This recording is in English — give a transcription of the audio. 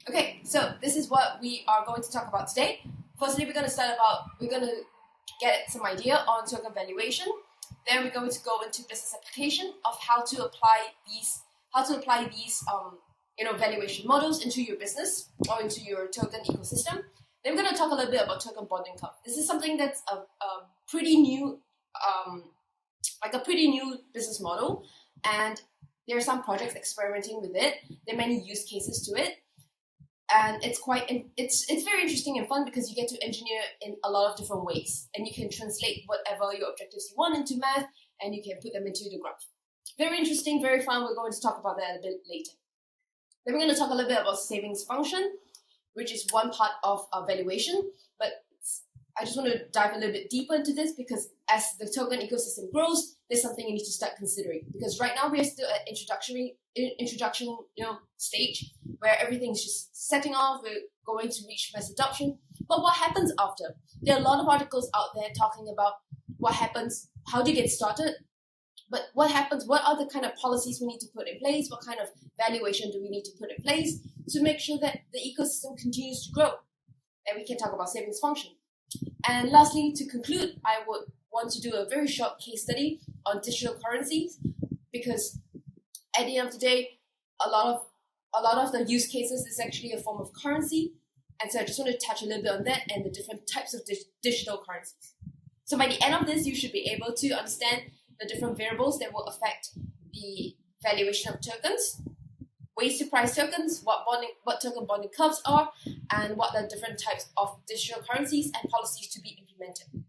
Okay, so this is what we are going to talk about today. Firstly, we're going to get some idea on token valuation. Then we're going to go into business application of how to apply these valuation models into your business or into your token ecosystem. Then we're going to talk a little bit about token bonding curve. This is something that's a pretty new business model, and there are some projects experimenting with it. There are many use cases to it. And it's very interesting and fun because you get to engineer in a lot of different ways, and you can translate whatever your objectives you want into math, and you can put them into the graph. Very interesting, very fun. We're going to talk about that a bit later. Then we're going to talk a little bit about savings function, which is one part of valuation. But I just want to dive a little bit deeper into this because as the token ecosystem grows, there's something you need to start considering. Because right now we are still at introduction stage where everything's just setting off. We're going to reach mass adoption. But what happens after? There are a lot of articles out there talking about what happens, how do you get started? But what happens? What are the kind of policies we need to put in place? What kind of valuation do we need to put in place to make sure that the ecosystem continues to grow? And we can talk about savings function. And lastly, to conclude, I would want to do a very short case study on digital currencies because at the end of the day, a lot of the use cases is actually a form of currency. And so I just want to touch a little bit on that and the different types of digital currencies. So by the end of this, you should be able to understand the different variables that will affect the valuation of tokens, ways to price tokens, what token bonding curves are, and what the different types of digital currencies and policies to be implemented.